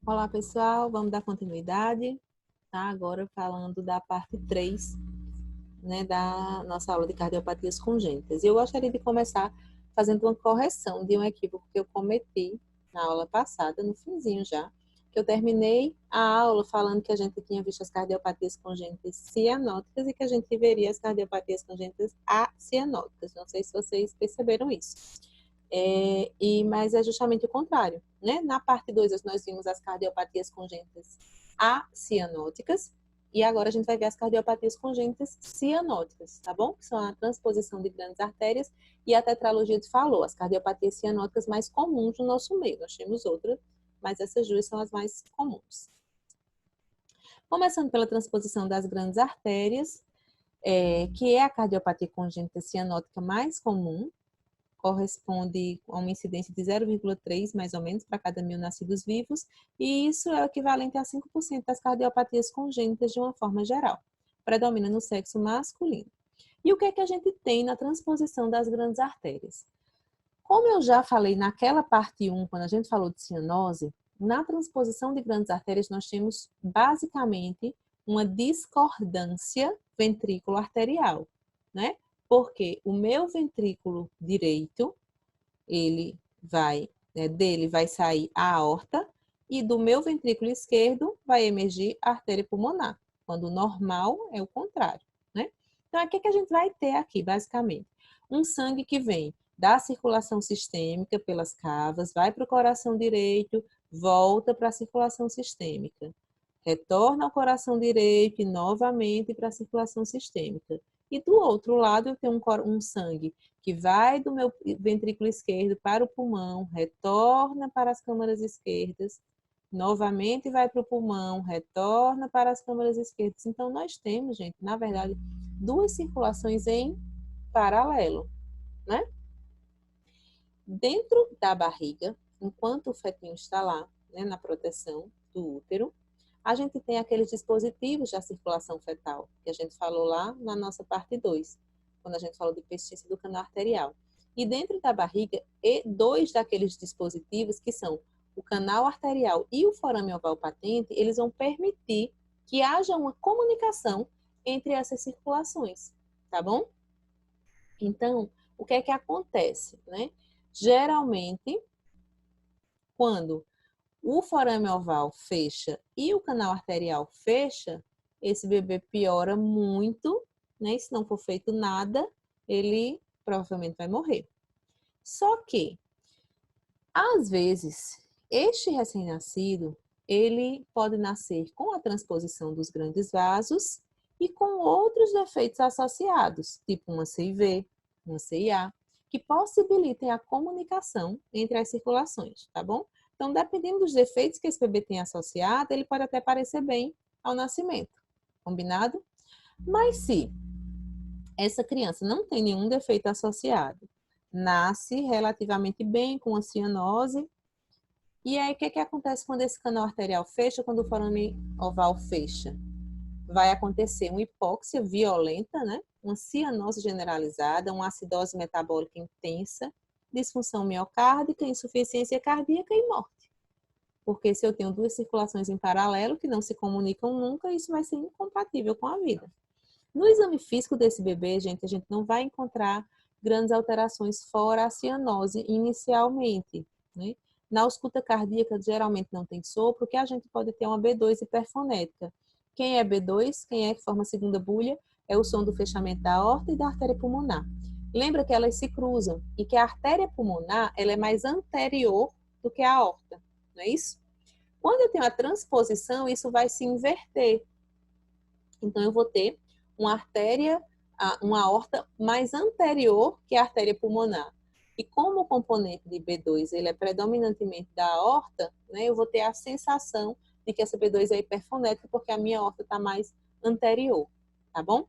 Olá, pessoal, vamos dar continuidade, tá? Agora falando da parte 3, né, da nossa aula de cardiopatias congênitas. E eu gostaria de começar fazendo uma correção de um equívoco que eu cometi na aula passada, no finzinho já, que eu terminei a aula falando que a gente tinha visto as cardiopatias congênitas cianóticas e que a gente veria as cardiopatias congênitas acianóticas. Não sei se vocês perceberam isso. Mas é justamente o contrário, né? Na parte 2, nós vimos as cardiopatias congênitas acianóticas, e agora a gente vai ver as cardiopatias congênitas cianóticas, tá bom? Que são a transposição de grandes artérias e a tetralogia de Fallot, as cardiopatias cianóticas mais comuns no nosso meio. Nós temos outras, mas essas duas são as mais comuns. Começando pela transposição das grandes artérias, que é a cardiopatia congênita cianótica mais comum, corresponde a uma incidência de 0,3, mais ou menos, para cada 1.000 nascidos vivos, e isso é o equivalente a 5% das cardiopatias congênitas de uma forma geral. Predomina no sexo masculino. E o que é que a gente tem na transposição das grandes artérias? Como eu já falei naquela parte 1, quando a gente falou de cianose, na transposição de grandes artérias nós temos basicamente uma discordância ventrículo-arterial, né? Porque o meu ventrículo direito, dele vai sair a aorta, e do meu ventrículo esquerdo vai emergir a artéria pulmonar, quando o normal é o contrário, né? Então, o que a gente vai ter aqui, basicamente? Um sangue que vem da circulação sistêmica pelas cavas, vai para o coração direito, volta para a circulação sistêmica, retorna ao coração direito e novamente para a circulação sistêmica. E do outro lado, eu tenho um sangue que vai do meu ventrículo esquerdo para o pulmão, retorna para as câmaras esquerdas, novamente vai para o pulmão, retorna para as câmaras esquerdas. Então, nós temos, gente, na verdade, duas circulações em paralelo, né? Dentro da barriga, enquanto o fetinho está lá, né, na proteção do útero, a gente tem aqueles dispositivos da circulação fetal, que a gente falou lá na nossa parte 2, quando a gente falou de pestícia do canal arterial. E dentro da barriga, dois daqueles dispositivos, que são o canal arterial e o forame oval patente, eles vão permitir que haja uma comunicação entre essas circulações, tá bom? Então, o que é que acontece, né? Geralmente, quando o forame oval fecha e o canal arterial fecha, esse bebê piora muito, né? E se não for feito nada, ele provavelmente vai morrer. Só que, às vezes, este recém-nascido, ele pode nascer com a transposição dos grandes vasos e com outros defeitos associados, tipo uma CIV, uma CIA, que possibilitem a comunicação entre as circulações, tá bom? Então, dependendo dos defeitos que esse bebê tem associado, ele pode até parecer bem ao nascimento, combinado? Mas se essa criança não tem nenhum defeito associado, nasce relativamente bem com a cianose, e aí o que acontece quando esse canal arterial fecha, quando o forame oval fecha? Vai acontecer uma hipóxia violenta, né? Uma cianose generalizada, uma acidose metabólica intensa, disfunção miocárdica, insuficiência cardíaca e morte. Porque se eu tenho duas circulações em paralelo que não se comunicam nunca, isso vai ser incompatível com a vida. No exame físico desse bebê, gente, a gente não vai encontrar grandes alterações fora a cianose inicialmente, né? Na ausculta cardíaca, geralmente não tem sopro, porque a gente pode ter uma B2 hiperfonética. Quem é B2, quem é que forma a segunda bulha, é o som do fechamento da aorta e da artéria pulmonar. Lembra que elas se cruzam e que a artéria pulmonar ela é mais anterior do que a aorta, não é isso? Quando eu tenho a transposição, isso vai se inverter. Então, eu vou ter uma artéria, uma aorta mais anterior que a artéria pulmonar. E como o componente de B2 ele é predominantemente da aorta, né, eu vou ter a sensação de que essa B2 é hiperfonética porque a minha aorta está mais anterior, tá bom?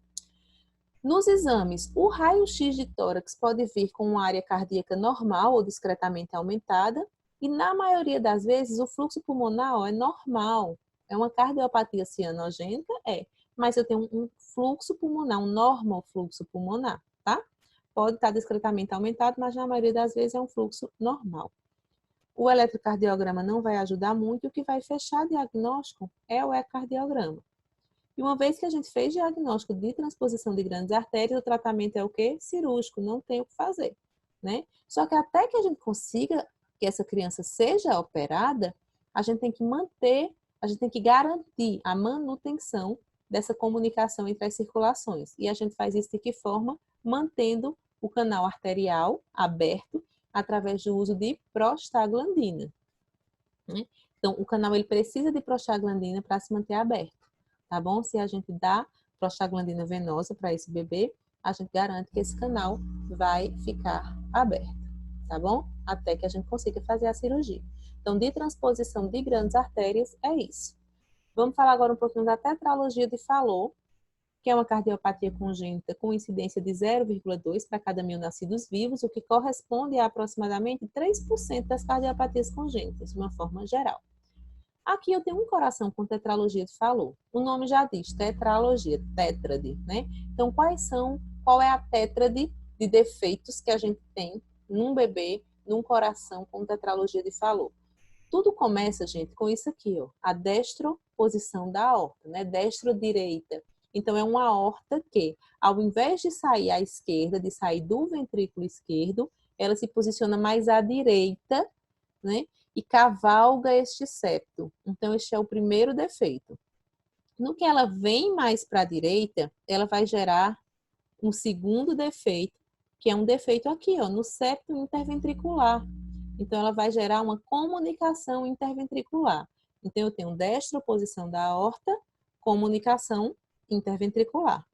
Nos exames, o raio-x de tórax pode vir com uma área cardíaca normal ou discretamente aumentada, e na maioria das vezes o fluxo pulmonar é normal. É uma cardiopatia cianogênica? É. Mas eu tenho um fluxo pulmonar, um normal fluxo pulmonar, tá? Pode estar discretamente aumentado, mas na maioria das vezes é um fluxo normal. O eletrocardiograma não vai ajudar muito, o que vai fechar diagnóstico é o ecocardiograma. E uma vez que a gente fez diagnóstico de transposição de grandes artérias, o tratamento é o quê? Cirúrgico, não tem o que fazer, né? Só que até que a gente consiga que essa criança seja operada, a gente tem que manter, a gente tem que garantir a manutenção dessa comunicação entre as circulações. E a gente faz isso de que forma? Mantendo o canal arterial aberto através do uso de prostaglandina, né? Então, o canal ele precisa de prostaglandina para se manter aberto, tá bom? Se a gente dá prostaglandina venosa para esse bebê, a gente garante que esse canal vai ficar aberto, tá bom? Até que a gente consiga fazer a cirurgia. Então, de transposição de grandes artérias, é isso. Vamos falar agora um pouquinho da tetralogia de Fallot, que é uma cardiopatia congênita com incidência de 0,2 para cada 1.000 nascidos vivos, o que corresponde a aproximadamente 3% das cardiopatias congênitas, de uma forma geral. Aqui eu tenho um coração com tetralogia de Fallot. O nome já diz, tetralogia, tétrade, né? Então, qual é a tétrade de defeitos que a gente tem num bebê, num coração com tetralogia de Fallot? Tudo começa, gente, com isso aqui, ó, a destroposição da aorta, né? Destro-direita. Então, é uma aorta que, ao invés de sair à esquerda, de sair do ventrículo esquerdo, ela se posiciona mais à direita, né? E cavalga este septo. Então, este é o primeiro defeito. No que ela vem mais para a direita, ela vai gerar um segundo defeito, que é um defeito aqui, ó, no septo interventricular. Então, ela vai gerar uma comunicação interventricular. Então, eu tenho destroposição da aorta, comunicação interventricular.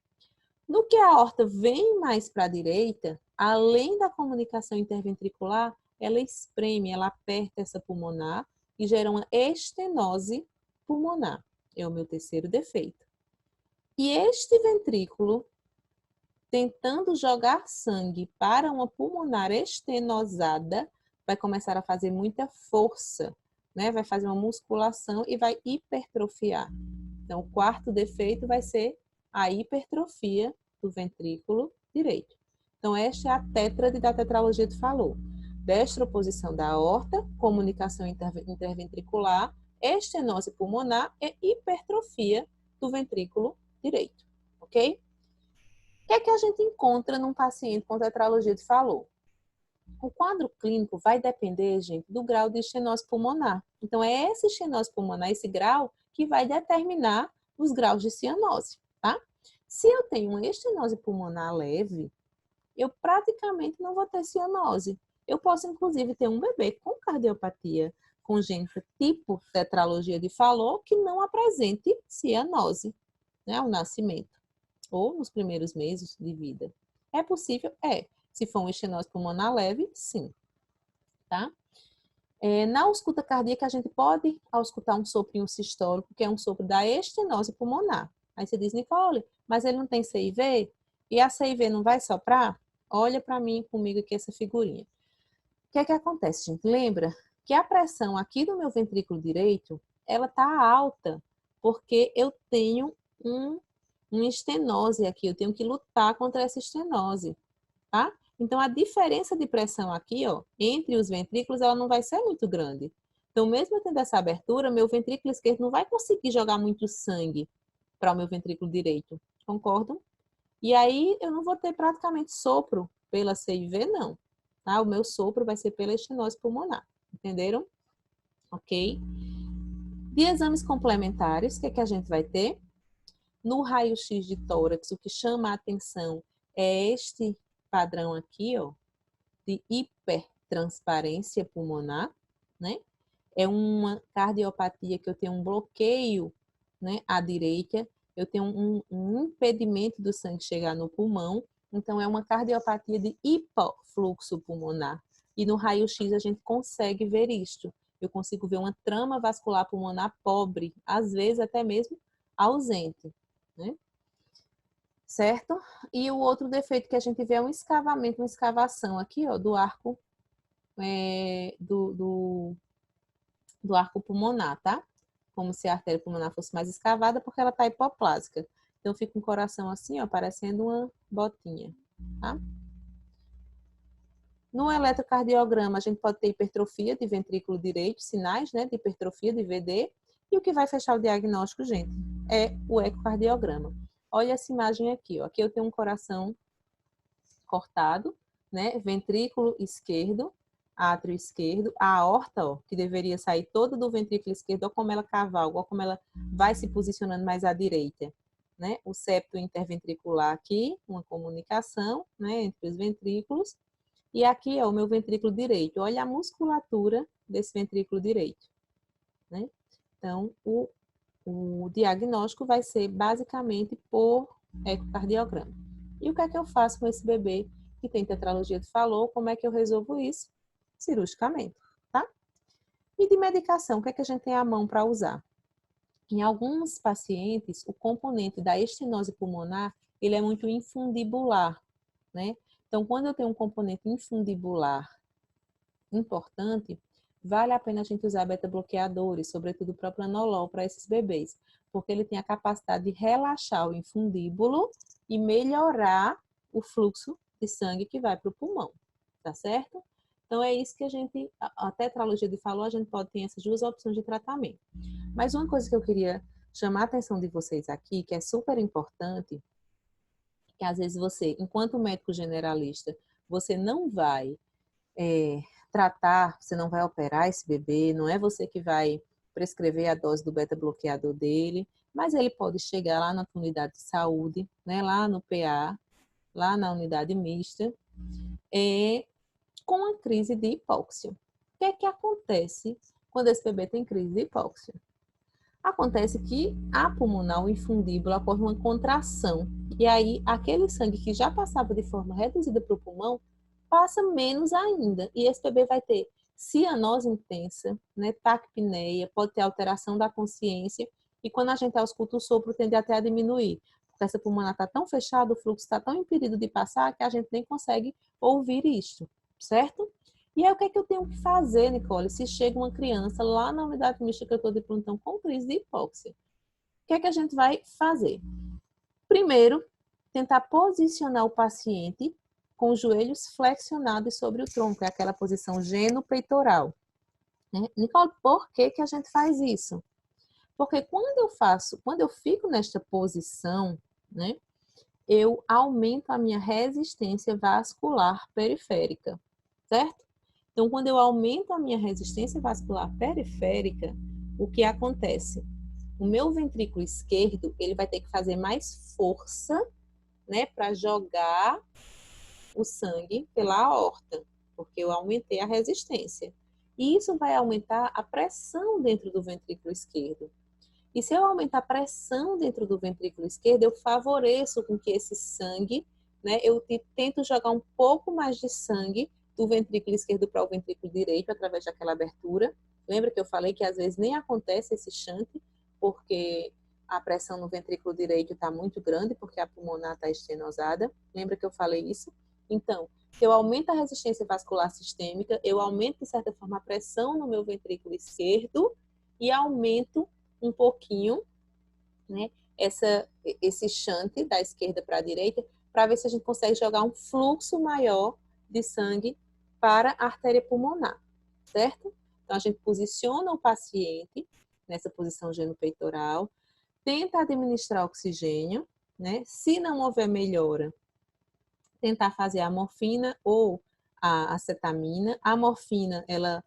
No que a aorta vem mais para a direita, além da comunicação interventricular, ela espreme, ela aperta essa pulmonar e gera uma estenose pulmonar. É o meu terceiro defeito. E este ventrículo, tentando jogar sangue para uma pulmonar estenosada, vai começar a fazer muita força, né? Vai fazer uma musculação e vai hipertrofiar. Então, o quarto defeito vai ser a hipertrofia do ventrículo direito. Então, esta é a tétrade da tetralogia de Fallot. Destroposição da aorta, comunicação interventricular, estenose pulmonar e hipertrofia do ventrículo direito, ok? O que é que a gente encontra num paciente com tetralogia de Fallot? O quadro clínico vai depender, gente, do grau de estenose pulmonar. Então, é essa estenose pulmonar, esse grau, que vai determinar os graus de cianose, tá? Se eu tenho uma estenose pulmonar leve, eu praticamente não vou ter cianose. Eu posso, inclusive, ter um bebê com cardiopatia congênita tipo tetralogia de Fallot que não apresente cianose, né, ao nascimento ou nos primeiros meses de vida. É possível? É. Se for uma estenose pulmonar leve, sim. Tá? Na ausculta cardíaca, a gente pode auscultar um soprinho sistólico, que é um sopro da estenose pulmonar. Aí você diz, Nicole, mas ele não tem CIV? E a CIV não vai soprar? Olha para mim, comigo aqui essa figurinha. O que é que acontece, gente? Lembra que a pressão aqui do meu ventrículo direito, ela tá alta, porque eu tenho uma estenose aqui, eu tenho que lutar contra essa estenose, tá? Então, a diferença de pressão aqui, ó, entre os ventrículos, ela não vai ser muito grande. Então, mesmo eu tendo essa abertura, meu ventrículo esquerdo não vai conseguir jogar muito sangue para o meu ventrículo direito. Concordam? E aí, eu não vou ter praticamente sopro pela CIV, não. Tá? O meu sopro vai ser pela estenose pulmonar. Entenderam? Ok? De exames complementares, o que é que a gente vai ter? No raio-x de tórax, o que chama a atenção é este padrão aqui, ó, de hipertransparência pulmonar, né? É uma cardiopatia que eu tenho um bloqueio, né, à direita, eu tenho um impedimento do sangue chegar no pulmão, então é uma cardiopatia de hipofluxo pulmonar. E no raio-x a gente consegue ver isto. Eu consigo ver uma trama vascular pulmonar pobre, às vezes até mesmo ausente, né? Certo? E o outro defeito que a gente vê é um escavamento, uma escavação aqui, ó, do arco do arco pulmonar, tá? Como se a artéria pulmonar fosse mais escavada, porque ela tá hipoplásica. Então fica um coração assim, ó, parecendo uma botinha, tá? No eletrocardiograma, a gente pode ter hipertrofia de ventrículo direito, sinais, né, de hipertrofia de VD, e o que vai fechar o diagnóstico, gente, é o ecocardiograma. Olha essa imagem aqui, ó. Aqui eu tenho um coração cortado, né, ventrículo esquerdo, átrio esquerdo, a aorta, ó, que deveria sair toda do ventrículo esquerdo, ó como ela cavalga, ó como ela vai se posicionando mais à direita, né? O septo interventricular aqui, uma comunicação, né, entre os ventrículos, e aqui é o meu ventrículo direito. Olha a musculatura desse ventrículo direito, né? Então, o diagnóstico vai ser basicamente por ecocardiograma. E o que é que eu faço com esse bebê que tem tetralogia de Fallot? Como é que eu resolvo isso? Cirurgicamente, tá? E de medicação, o que é que a gente tem à mão para usar? Em alguns pacientes, o componente da estenose pulmonar, ele é muito infundibular, né? Então, quando eu tenho um componente infundibular importante, vale a pena a gente usar beta-bloqueadores, sobretudo o propranolol, para esses bebês, porque ele tem a capacidade de relaxar o infundíbulo e melhorar o fluxo de sangue que vai para o pulmão, tá certo? Então, é isso que a tetralogia de Fallot, a gente pode ter essas duas opções de tratamento. Mas uma coisa que eu queria chamar a atenção de vocês aqui, que é super importante, que às vezes você, enquanto médico generalista, você não vai tratar, você não vai operar esse bebê, não é você que vai prescrever a dose do beta-bloqueador dele, mas ele pode chegar lá na unidade de saúde, né, lá no PA, lá na unidade mista, com uma crise de hipóxia. O que é que acontece quando esse bebê tem crise de hipóxia? Acontece que a pulmonar, o infundíbulo, ocorre uma contração. E aí, aquele sangue que já passava de forma reduzida para o pulmão, passa menos ainda. E esse bebê vai ter cianose intensa, né, taquipneia, pode ter alteração da consciência. E quando a gente ausculta o sopro, tende até a diminuir. Porque essa pulmonar está tão fechada, o fluxo está tão impedido de passar, que a gente nem consegue ouvir isto, certo? E aí, o que é que eu tenho que fazer, Nicole, se chega uma criança lá na unidade mista que eu estou de plantão com crise de hipóxia? O que é que a gente vai fazer? Primeiro, tentar posicionar o paciente com os joelhos flexionados sobre o tronco, é aquela posição geno-peitoral. Né? Nicole, por que que a gente faz isso? Porque quando eu fico nesta posição, né, eu aumento a minha resistência vascular periférica, certo? Então, quando eu aumento a minha resistência vascular periférica, o que acontece? O meu ventrículo esquerdo, ele vai ter que fazer mais força, né, para jogar o sangue pela aorta, porque eu aumentei a resistência. E isso vai aumentar a pressão dentro do ventrículo esquerdo. E se eu aumentar a pressão dentro do ventrículo esquerdo, eu favoreço com que esse sangue, né, eu tento jogar um pouco mais de sangue do ventrículo esquerdo para o ventrículo direito, através daquela abertura. Lembra que eu falei que às vezes nem acontece esse shunt, porque a pressão no ventrículo direito está muito grande, porque a pulmonar está estenosada. Lembra que eu falei isso? Então, se eu aumento a resistência vascular sistêmica, eu aumento, de certa forma, a pressão no meu ventrículo esquerdo e aumento um pouquinho, né, esse shunt da esquerda para a direita, para ver se a gente consegue jogar um fluxo maior de sangue para a artéria pulmonar, certo? Então, a gente posiciona o paciente nessa posição genopeitoral, tenta administrar oxigênio, né? Se não houver melhora, tentar fazer a morfina ou a acetamina. A morfina, ela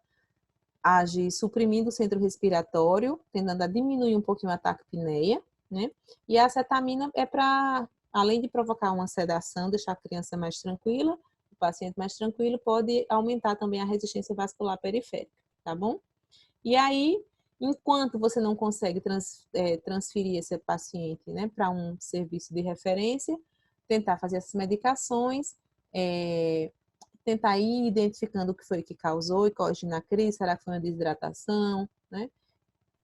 age suprimindo o centro respiratório, tendendo a diminuir um pouquinho a taquipneia, né? E a acetamina é para, além de provocar uma sedação, deixar a criança mais tranquila, o paciente mais tranquilo, pode aumentar também a resistência vascular periférica, tá bom? E aí, enquanto você não consegue transferir esse paciente, né, para um serviço de referência, tentar fazer essas medicações, tentar ir identificando o que foi que causou e corrigindo a crise, será que foi uma desidratação, né?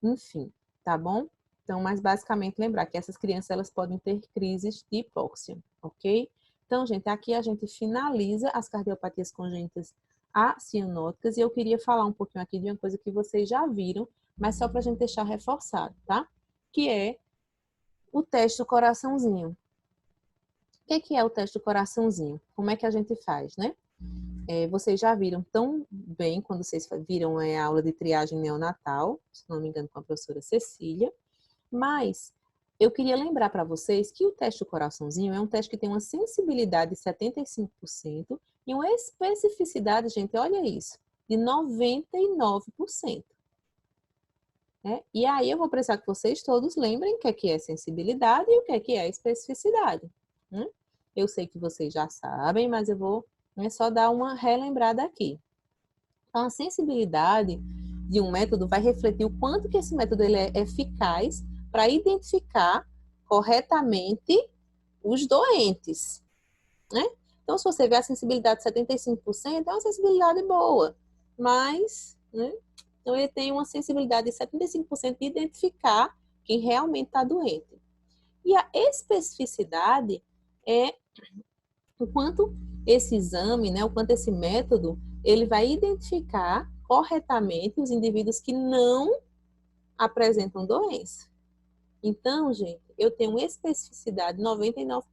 Enfim, tá bom? Então, mas basicamente lembrar que essas crianças elas podem ter crises de hipóxia, ok? Então, gente, aqui a gente finaliza as cardiopatias congênitas acianóticas e eu queria falar um pouquinho aqui de uma coisa que vocês já viram, mas só para a gente deixar reforçado, tá? Que é o teste do coraçãozinho. O que é o teste do coraçãozinho? Como é que a gente faz, né? Vocês já viram tão bem quando vocês viram a aula de triagem neonatal, se não me engano, com a professora Cecília, mas eu queria lembrar para vocês que o teste do coraçãozinho é um teste que tem uma sensibilidade de 75% e uma especificidade, gente, olha isso, de 99%. Né? E aí eu vou precisar que vocês todos lembrem o que é sensibilidade e o que é especificidade. Né? Eu sei que vocês já sabem, mas eu vou só dar uma relembrada aqui. Então, a sensibilidade de um método vai refletir o quanto que esse método ele é eficaz para identificar corretamente os doentes. Né? Então, se você vê a sensibilidade de 75%, é uma sensibilidade boa, mas então ele tem uma sensibilidade de 75% de identificar quem realmente está doente. E a especificidade é o quanto esse exame, o quanto esse método, ele vai identificar corretamente os indivíduos que não apresentam doença. Então, gente, eu tenho uma especificidade de 99%.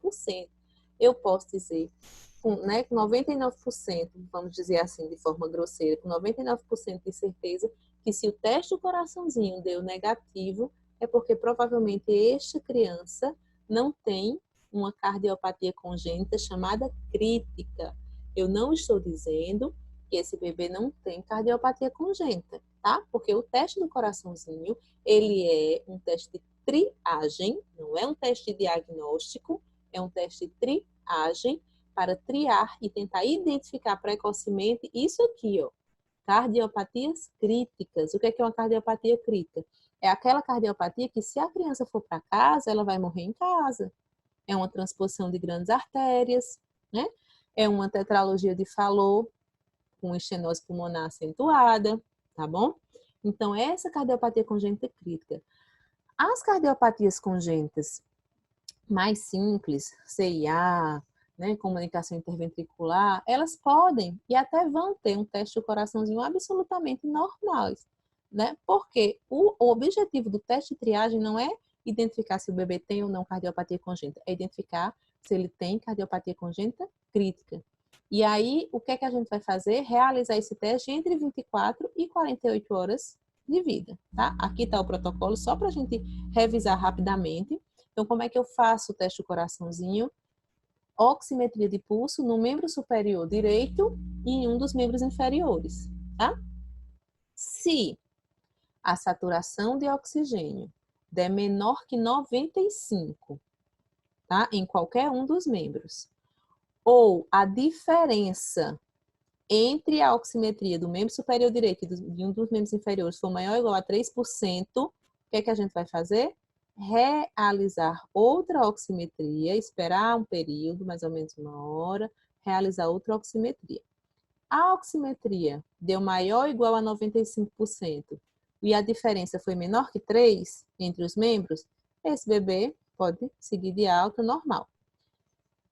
Eu posso dizer, com 99%, vamos dizer assim, de forma grosseira, com 99% de certeza, que se o teste do coraçãozinho deu negativo, é porque provavelmente esta criança não tem uma cardiopatia congênita chamada crítica. Eu não estou dizendo que esse bebê não tem cardiopatia congênita, tá? Porque o teste do coraçãozinho, ele é um teste de triagem, não é um teste diagnóstico, é um teste de triagem para triar e tentar identificar precocemente isso aqui, ó, cardiopatias críticas. O que é uma cardiopatia crítica? É aquela cardiopatia que, se a criança for para casa, ela vai morrer em casa. É uma transposição de grandes artérias, né? É uma tetralogia de Fallot com estenose pulmonar acentuada, tá bom? Então, essa cardiopatia congênita crítica. As cardiopatias congênitas mais simples, CIA, comunicação interventricular, elas podem e até vão ter um teste do coraçãozinho absolutamente normal, né? Porque o objetivo do teste de triagem não é identificar se o bebê tem ou não cardiopatia congênita, é identificar se ele tem cardiopatia congênita crítica. E aí, o que é que a gente vai fazer? Realizar esse teste entre 24 e 48 horas de vida, tá? Aqui está o protocolo, só para a gente revisar rapidamente. Então, como é que eu faço o teste do coraçãozinho? Oximetria de pulso no membro superior direito e em um dos membros inferiores, tá? Se a saturação de oxigênio der menor que 95, tá? Em qualquer um dos membros, ou a diferença entre a oximetria do membro superior direito e de um dos membros inferiores for maior ou igual a 3%, o que é que a gente vai fazer? Realizar outra oximetria, esperar um período, mais ou menos uma hora, realizar outra oximetria. A oximetria deu maior ou igual a 95% e a diferença foi menor que 3 entre os membros, esse bebê pode seguir de alta normal.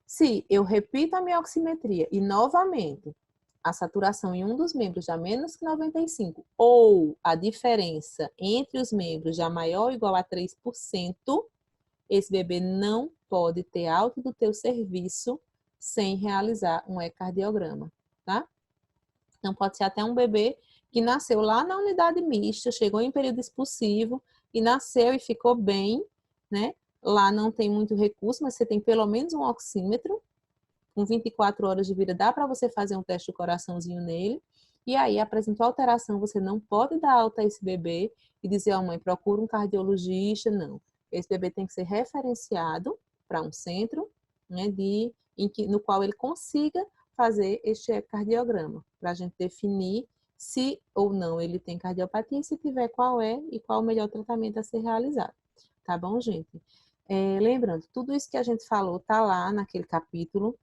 Se eu repito a minha oximetria e novamente a saturação em um dos membros já menos que 95 ou a diferença entre os membros já maior ou igual a 3%, esse bebê não pode ter alta do teu serviço sem realizar um ecocardiograma, tá? Então, pode ser até um bebê que nasceu lá na unidade mista, chegou em período expulsivo e nasceu e ficou bem, né? Lá não tem muito recurso, mas você tem pelo menos um oxímetro. Com 24 horas de vida, dá para você fazer um teste do coraçãozinho nele. E aí, apresentou alteração, você não pode dar alta a esse bebê e dizer, ó, mãe, procura um cardiologista. Não. Esse bebê tem que ser referenciado para um centro, né, no qual ele consiga fazer este ecocardiograma, para a gente definir se ou não ele tem cardiopatia e se tiver, qual é e qual o melhor tratamento a ser realizado. Tá bom, gente? Lembrando, tudo isso que a gente falou está lá naquele capítulo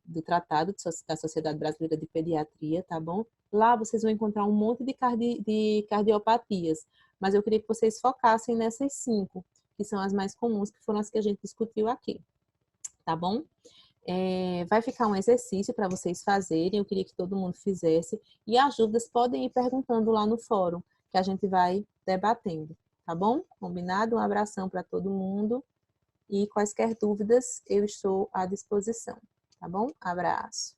do Tratado da Sociedade Brasileira de Pediatria, tá bom? Lá vocês vão encontrar um monte de cardiopatias, mas eu queria que vocês focassem nessas 5, que são as mais comuns, que foram as que a gente discutiu aqui, tá bom? Vai ficar um exercício para vocês fazerem, eu queria que todo mundo fizesse, e as dúvidas podem ir perguntando lá no fórum, que a gente vai debatendo, tá bom? Combinado? Um abração para todo mundo. E quaisquer dúvidas, eu estou à disposição, tá bom? Abraço.